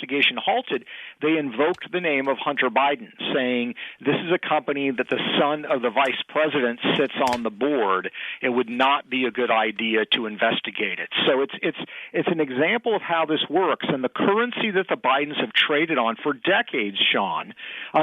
investigation halted, they invoked the name of Hunter Biden, saying this is a company that the son of the vice president sits on the board. It would not be a good idea to investigate it. So it's an example of how this works. And the currency that the Bidens have traded on for decades, Sean,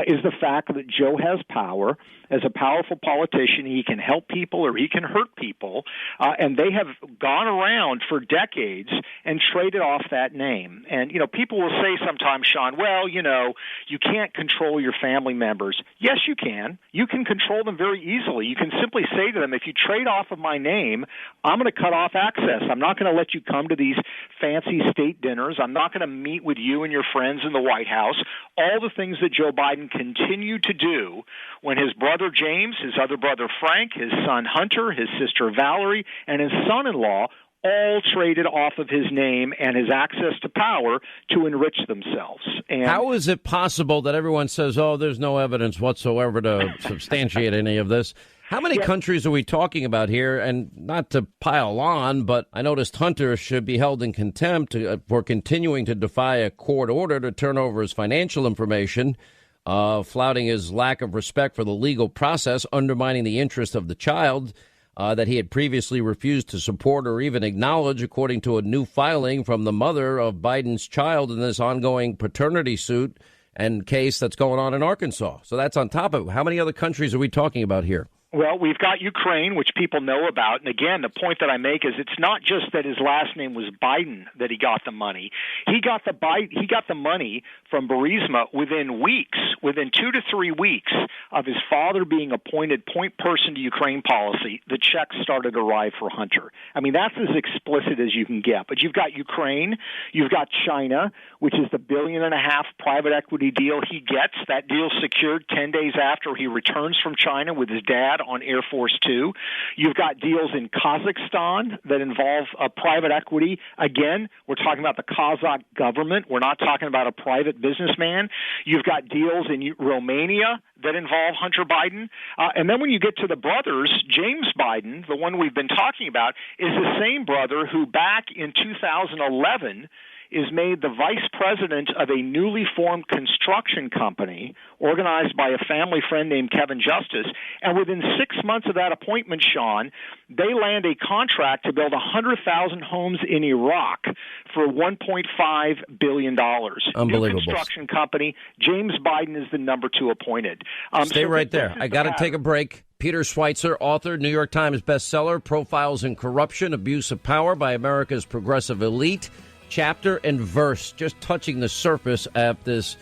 is the fact that Joe has power. As a powerful politician, he can help people or he can hurt people, and they have gone around for decades and traded off that name. And, people will say sometimes, Sean, well, you can't control your family members. Yes, you can. You can control them very easily. You can simply say to them, if you trade off of my name, I'm going to cut off access. I'm not going to let you come to these fancy state dinners. I'm not going to meet with you and your friends in the White House. All the things that Joe Biden continued to do when his brother James, his other brother Frank, his son Hunter, his sister Valerie, and his son-in-law all traded off of his name and his access to power to enrich themselves. And how is it possible that everyone says, oh, there's no evidence whatsoever to substantiate any of this? How many countries are we talking about here? And not to pile on, but I noticed Hunter should be held in contempt for continuing to defy a court order to turn over his financial information, flouting his lack of respect for the legal process, undermining the interest of the child that he had previously refused to support or even acknowledge, according to a new filing from the mother of Biden's child in this ongoing paternity suit and case that's going on in Arkansas. So that's on top of it. How many other countries are we talking about here? Well, we've got Ukraine, which people know about. And again, the point that I make is it's not just that his last name was Biden that he got the money. He got the money from Burisma within 2 to 3 weeks of his father being appointed point person to Ukraine policy. The checks started to arrive for Hunter. I mean, that's as explicit as you can get. But you've got Ukraine, you've got China, which is the $1.5 billion private equity deal he gets. That deal secured 10 days after he returns from China with his dad on Air Force Two. You've got deals in Kazakhstan that involve private equity. Again, we're talking about the Kazakh government. We're not talking about a private businessman. You've got deals in Romania that involve Hunter Biden. And then when you get to the brothers, James Biden, the one we've been talking about, is the same brother who back in 2011 is made the vice president of a newly formed construction company organized by a family friend named Kevin Justice. And within 6 months of that appointment, Sean, they land a contract to build 100,000 homes in Iraq for $1.5 billion. Unbelievable. New construction company. James Biden is the number 2 appointed. Stay right there. I got to take a break. Peter Schweitzer, author, New York Times bestseller, Profiles in Corruption, Abuse of Power by America's Progressive Elite. Chapter and verse, just touching the surface at this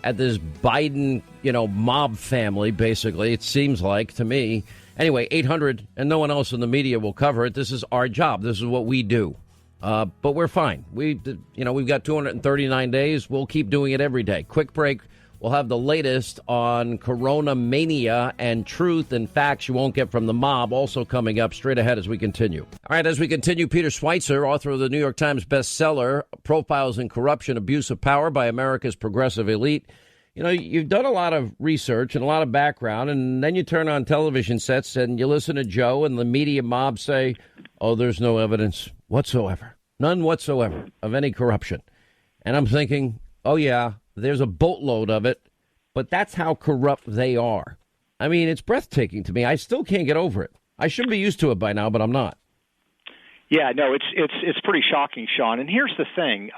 Biden, mob family, basically, it seems like to me. Anyway, 800, and no one else in the media will cover it. This is our job. This is what we do. But we're fine. We've got 239 days. We'll keep doing it every day. Quick break. We'll have the latest on Corona mania and truth and facts you won't get from the mob also coming up straight ahead as we continue. All right, as we continue, Peter Schweitzer, author of the New York Times bestseller, Profiles in Corruption, Abuse of Power by America's Progressive Elite. You've done a lot of research and a lot of background, and then you turn on television sets and you listen to Joe and the media mob say, oh, there's no evidence whatsoever, none whatsoever of any corruption. And I'm thinking, oh, yeah. There's a boatload of it, but that's how corrupt they are. I mean, it's breathtaking to me. I still can't get over it. I should be used to it by now, but I'm not. Yeah, no, it's pretty shocking, Sean. And here's the thing.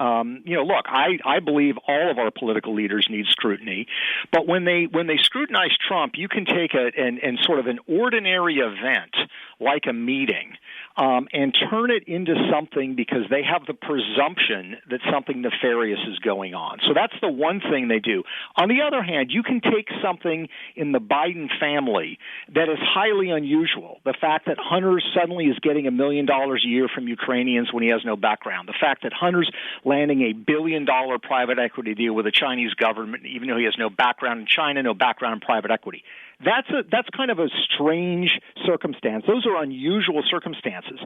Look, I believe all of our political leaders need scrutiny, but when they scrutinize Trump, you can take and sort of an ordinary event like a meeting and turn it into something because they have the presumption that something nefarious is going on. So that's the one thing they do. On the other hand, you can take something in the Biden family that is highly unusual. The fact that Hunter suddenly is getting $1 million a year from Ukrainians when he has no background. The fact that Hunter's landing a $1 billion private equity deal with the Chinese government, even though he has no background in China, no background in private equity. That's kind of a strange circumstance. Those are unusual circumstances.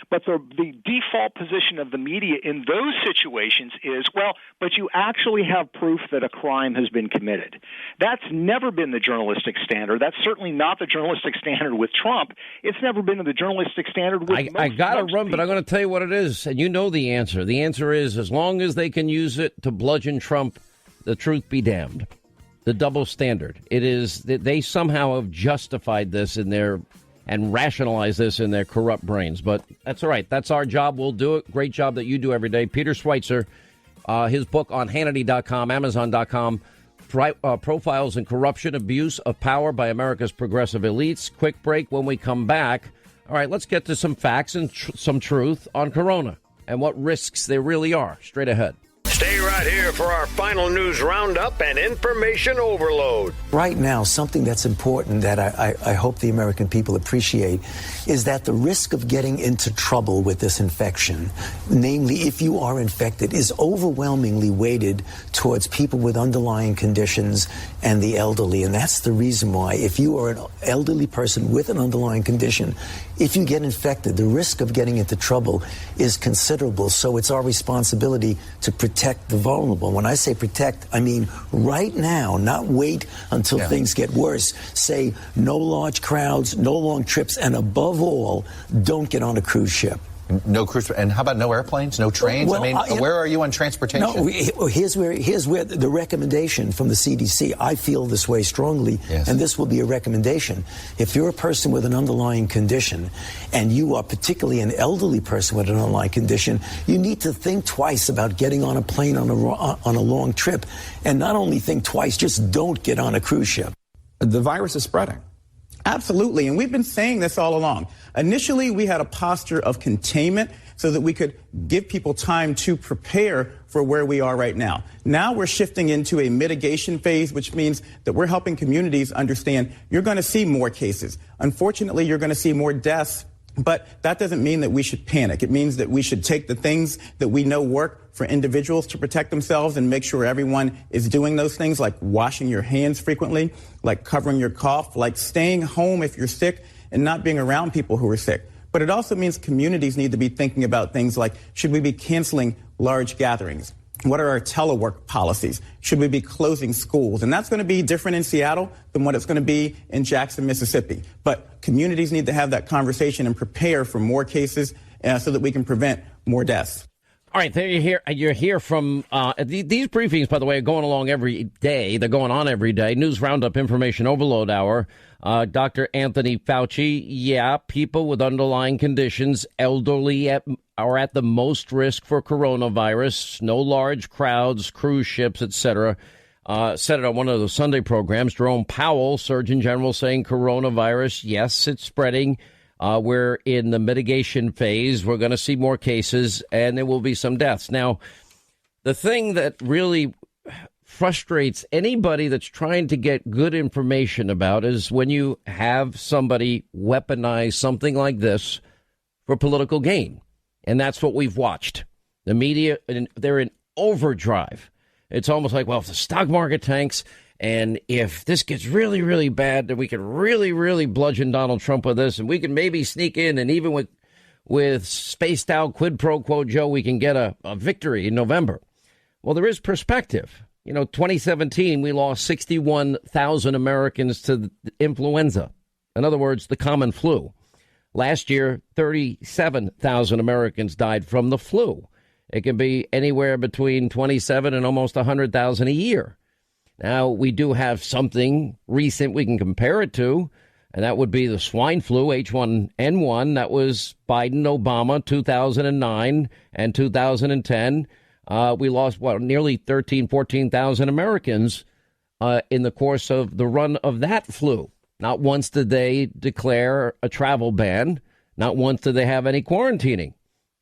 But the default position of the media in those situations is, well, but you actually have proof that a crime has been committed. That's never been the journalistic standard. That's certainly not the journalistic standard with Trump. It's never been the journalistic standard with I got to run but I'm going to tell you what it is, and you know the answer. The answer is, as long as they can use it to bludgeon Trump, the truth be damned. The double standard. It is that they somehow have justified this in their and rationalized this in their corrupt brains. But that's all right. That's our job. We'll do it. Great job that you do every day. Peter Schweitzer, his book on Hannity.com, Amazon.com, Profiles in Corruption, Abuse of Power by America's Progressive Elites. Quick break. When we come back, all right, let's get to some facts and some truth on Corona and what risks there really are. Straight ahead. Stay right here for our final news roundup and information overload. Right now, something that's important that I hope the American people appreciate is that the risk of getting into trouble with this infection, namely if you are infected, is overwhelmingly weighted towards people with underlying conditions and the elderly. And that's the reason why if you are an elderly person with an underlying condition, if you get infected, the risk of getting into trouble is considerable. So it's our responsibility to protect the vulnerable. When I say protect, I mean right now, not wait until things get worse. Say no large crowds, no long trips, and above all, don't get on a cruise ship. No cruise, and how about no airplanes, no trains? Well, where are you on transportation? No, here's where the recommendation from the CDC. I feel this way strongly, and this will be a recommendation. If you're a person with an underlying condition, and you are particularly an elderly person with an underlying condition, you need to think twice about getting on a plane on a long trip, and not only think twice, just don't get on a cruise ship. The virus is spreading. Absolutely, and we've been saying this all along. Initially, we had a posture of containment so that we could give people time to prepare for where we are right now. Now we're shifting into a mitigation phase, which means that we're helping communities understand you're going to see more cases. Unfortunately, you're going to see more deaths, but that doesn't mean that we should panic. It means that we should take the things that we know work for individuals to protect themselves and make sure everyone is doing those things, like washing your hands frequently, like covering your cough, like staying home if you're sick and not being around people who are sick. But it also means communities need to be thinking about things like, should we be canceling large gatherings? What are our telework policies? Should we be closing schools? And that's going to be different in Seattle than what it's going to be in Jackson, Mississippi. But communities need to have that conversation and prepare for more cases so that we can prevent more deaths. All right, there you're here from these briefings, by the way, are going along every day. They're going on every day. News Roundup, Information Overload Hour. Dr. Anthony Fauci, people with underlying conditions, elderly are at the most risk for coronavirus. No large crowds, cruise ships, etc. Said it on one of the Sunday programs. Jerome Powell, Surgeon General, saying coronavirus, yes, it's spreading. We're in the mitigation phase. We're going to see more cases, and there will be some deaths. Now, the thing that really frustrates anybody that's trying to get good information about is when you have somebody weaponize something like this for political gain. And that's what we've watched. The media, they're in overdrive. It's almost like, well, if the stock market tanks, and if this gets really, really bad, then we can really, really bludgeon Donald Trump with this, and we can maybe sneak in, and even with spaced out quid pro quo, Joe, we can get a victory in November. Well, there is perspective. 2017, we lost 61,000 Americans to influenza. In other words, the common flu. Last year, 37,000 Americans died from the flu. It can be anywhere between 27 and almost 100,000 a year. Now, we do have something recent we can compare it to, and that would be the swine flu, H1N1. That was Biden, Obama, 2009 and 2010. We lost, nearly 14,000 Americans in the course of the run of that flu. Not once did they declare a travel ban. Not once did they have any quarantining.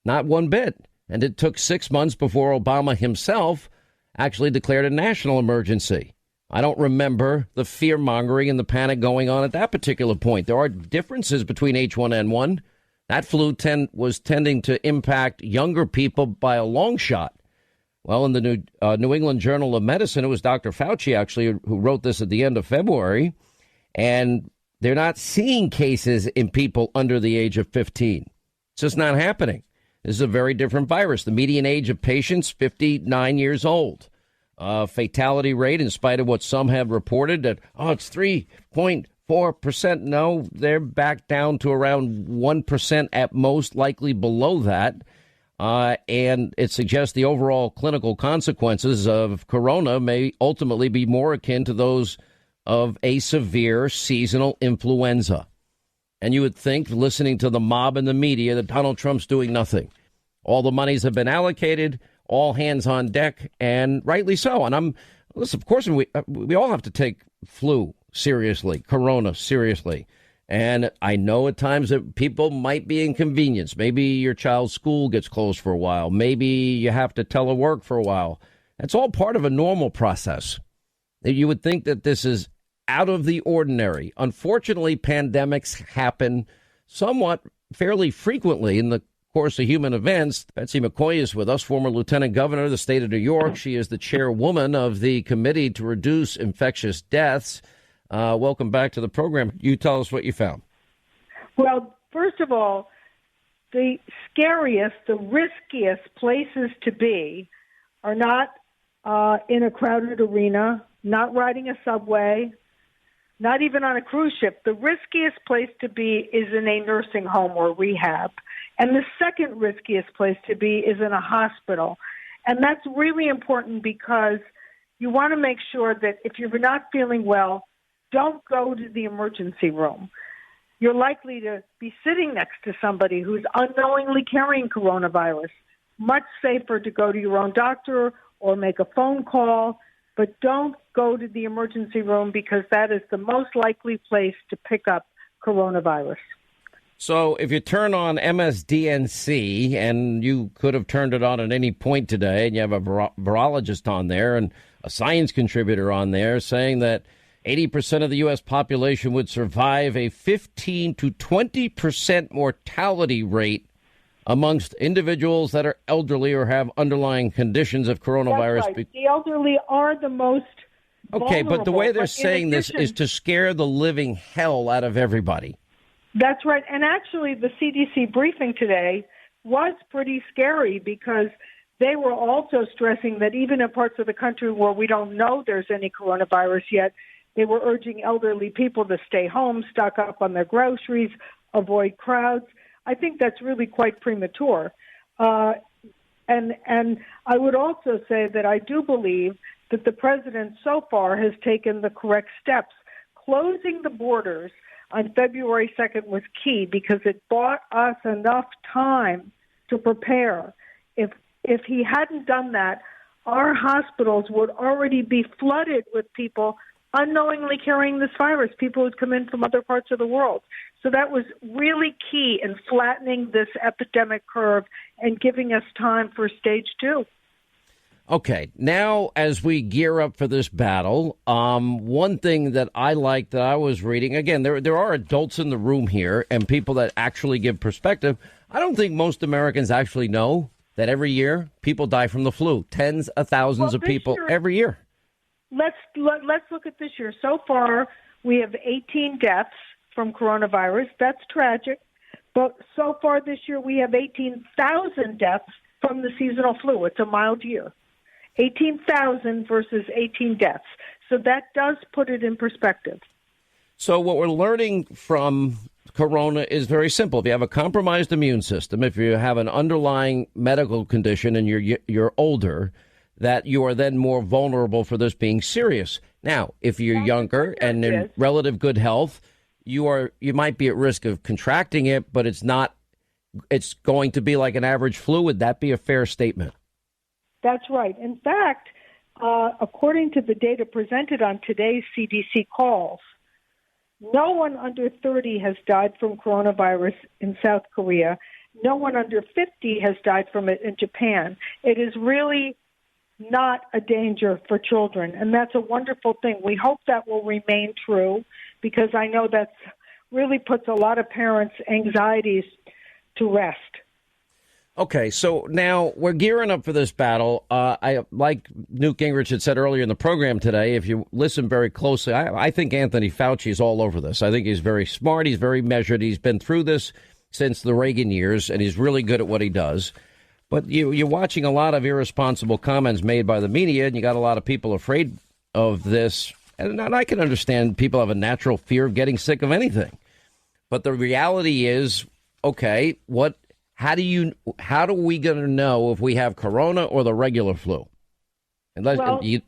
Not one bit. And it took 6 months before Obama himself actually declared a national emergency. I don't remember the fear-mongering and the panic going on at that particular point. There are differences between H1N1. That flu was tending to impact younger people by a long shot. Well, in the New England Journal of Medicine, it was Dr. Fauci, actually, who wrote this at the end of February. And they're not seeing cases in people under the age of 15. It's just not happening. This is a very different virus. The median age of patients, 59 years old. Fatality rate, in spite of what some have reported, that, it's 3.4 4%? No, they're back down to around 1% at most, likely below that. And it suggests the overall clinical consequences of corona may ultimately be more akin to those of a severe seasonal influenza. And you would think, listening to the mob and the media, that Donald Trump's doing nothing. All the monies have been allocated, all hands on deck, and rightly so. And listen, of course, we all have to take flu seriously, corona seriously. And I know at times that people might be inconvenienced. Maybe your child's school gets closed for a while. Maybe you have to telework for a while. That's all part of a normal process. You would think that this is out of the ordinary. Unfortunately, pandemics happen somewhat fairly frequently in the course of human events. Betsy McCoy is with us, former lieutenant governor of the state of New York. She is the chairwoman of the Committee to Reduce Infectious Deaths. Welcome back to the program. You tell us what you found. Well, first of all, the scariest, the riskiest places to be are not in a crowded arena, not riding a subway, not even on a cruise ship. The riskiest place to be is in a nursing home or rehab. And the second riskiest place to be is in a hospital. And that's really important because you want to make sure that if you're not feeling well, don't go to the emergency room. You're likely to be sitting next to somebody who's unknowingly carrying coronavirus. Much safer to go to your own doctor or make a phone call, but don't go to the emergency room because that is the most likely place to pick up coronavirus. So if you turn on MSDNC, and you could have turned it on at any point today, and you have a virologist on there and a science contributor on there saying that 80% of the U.S. population would survive a 15 to 20% mortality rate amongst individuals that are elderly or have underlying conditions of coronavirus. That's right. The elderly are the most vulnerable. Okay, but the way they're saying this is to scare the living hell out of everybody. That's right. And actually, the CDC briefing today was pretty scary because they were also stressing that even in parts of the country where we don't know there's any coronavirus yet, they were urging elderly people to stay home, stock up on their groceries, avoid crowds. I think that's really quite premature. And I would also say that I do believe that the president so far has taken the correct steps. Closing the borders on February 2nd was key because it bought us enough time to prepare. If he hadn't done that, our hospitals would already be flooded with people unknowingly carrying this virus, people who'd come in from other parts of the world. So that was really key in flattening this epidemic curve and giving us time for stage 2. Okay, now as we gear up for this battle, one thing that I like that I was reading, again, there are adults in the room here and people that actually give perspective. I don't think most Americans actually know that every year people die from the flu, tens of thousands of people every year. Let's look at this year. So far, we have 18 deaths from coronavirus. That's tragic. But so far this year, we have 18,000 deaths from the seasonal flu. It's a mild year. 18,000 versus 18 deaths. So that does put it in perspective. So what we're learning from corona is very simple. If you have a compromised immune system, if you have an underlying medical condition and you're older, that you are then more vulnerable for this being serious. Now, if you're younger and in relative good health, you might be at risk of contracting it, but it's going to be like an average flu. Would that be a fair statement? That's right. In fact, according to the data presented on today's CDC calls, no one under 30 has died from coronavirus in South Korea. No one under 50 has died from it in Japan. It is really not a danger for children, and that's a wonderful thing. We hope that will remain true because I know that really puts a lot of parents' anxieties to rest. Okay, so now we're gearing up for this battle. I like Newt Gingrich had said earlier in the program today, if you listen very closely, I think Anthony Fauci is all over this. I think he's very smart. He's very measured. He's been through this since the Reagan years, and he's really good at what he does. But you're watching a lot of irresponsible comments made by the media, and you got a lot of people afraid of this And I can understand people have a natural fear of getting sick of anything. But the reality is, okay, how do we going to know if we have corona or the regular flu? Unless you